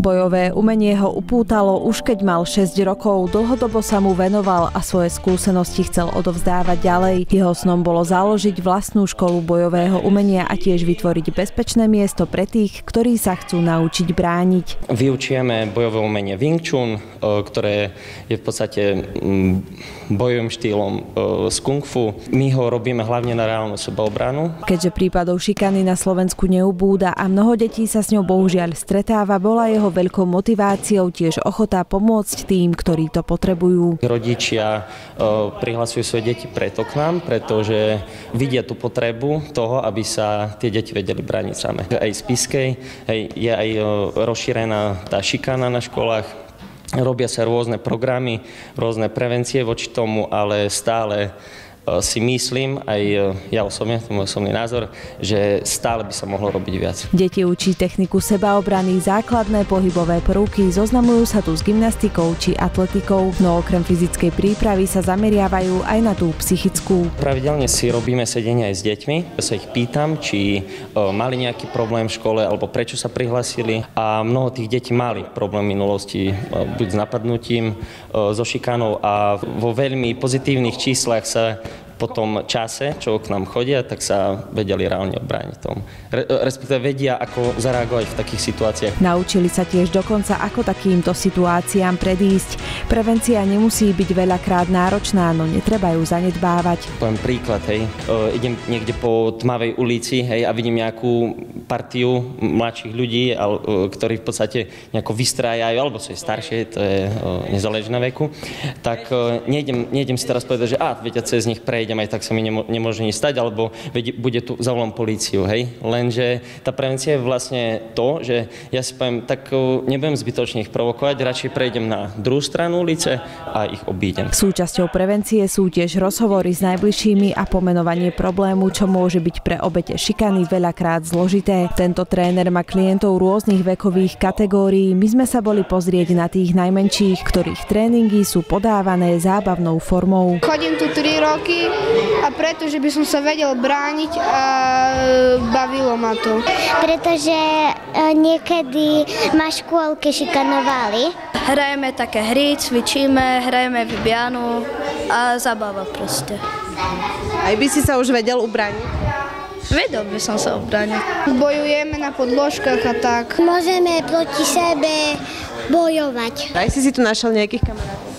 Bojové umenie ho upútalo už keď mal 6 rokov, dlhodobo sa mu venoval a svoje skúsenosti chcel odovzdávať ďalej. Jeho snom bolo založiť vlastnú školu bojového umenia a tiež vytvoriť bezpečné miesto pre tých, ktorí sa chcú naučiť brániť. Vyučujeme bojové umenie Wing Chun, ktoré je v podstate bojovým štýlom z kung fu. My ho robíme hlavne na reálnu sebaobranu. Keďže prípadov šikany na Slovensku neubúda a mnoho detí sa s ňou bohužiaľ stretáva, bola jeho veľkou motiváciou tiež ochota pomôcť tým, ktorí to potrebujú. Rodičia prihlasujú svoje deti preto k nám, pretože vidia tú potrebu toho, aby sa tie deti vedeli brániť same. Aj z Spišskej je aj rozšírená tá šikana na školách. Robia sa rôzne programy, rôzne prevencie voči tomu, ale stále si myslím, aj ja osobne, to je môj osobný názor, že stále by sa mohlo robiť viac. Deti učí techniku sebaobrany, základné pohybové prvky, zoznamujú sa tu s gymnastikou či atletikou, no okrem fyzickej prípravy sa zameriavajú aj na tú psychickú. Pravidelne si robíme sedenia aj s deťmi, sa ich pýtam, či mali nejaký problém v škole alebo prečo sa prihlasili, a mnoho tých detí mali problém v minulosti, buď s napadnutím, so šikanou, a vo veľmi pozitívnych číslach sa po tom čase, čo k nám chodia, tak sa vedeli reálne obrániť tomu. Respektíve vedia, ako zareagovať v takých situáciách. Naučili sa tiež dokonca, ako takýmto situáciám predísť. Prevencia nemusí byť veľakrát náročná, no netreba ju zanedbávať. Poviem príklad, idem niekde po tmavej ulici, a vidím nejakú partiu mladších ľudí, ktorí v podstate nejako vystrájajú, alebo sú staršie, to je nezáleží na veku, tak nejdem si teraz povedať, že veď cez nich prejdem, aj tak sa mi nemôže nič stať, alebo bude tu, zavolám políciu, Lenže tá prevencia je vlastne to, že ja si poviem, tak nebudem zbytočne ich provokovať, radšej prejdem na druhú stranu ulice a ich obídem. Súčasťou prevencie sú tiež rozhovory s najbližšími a pomenovanie problému, čo môže byť pre obete šikany veľakrát zložité. Tento tréner má klientov rôznych vekových kategórií. My sme sa boli pozrieť na tých najmenších, ktorých tréningy sú podávané zábavnou formou. Chodím tu 3 roky a pretože by som sa vedel brániť a bavilo ma to. Pretože niekedy ma škôlke šikanovali. Hrajeme také hry, cvičíme, hrajeme vybianu a zabava proste. Aj by si sa už vedel ubrániť? Vedel by som sa ubrániť. Bojujeme na podložkách a tak. Môžeme proti sebe bojovať. Aj si tu našiel nejakých kamarátov?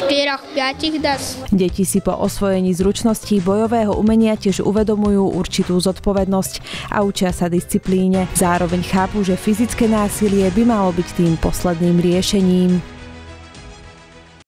4-5 das. Deti si po osvojení zručností bojového umenia tiež uvedomujú určitú zodpovednosť a učia sa disciplíne. Zároveň chápu, že fyzické násilie by malo byť tým posledným riešením.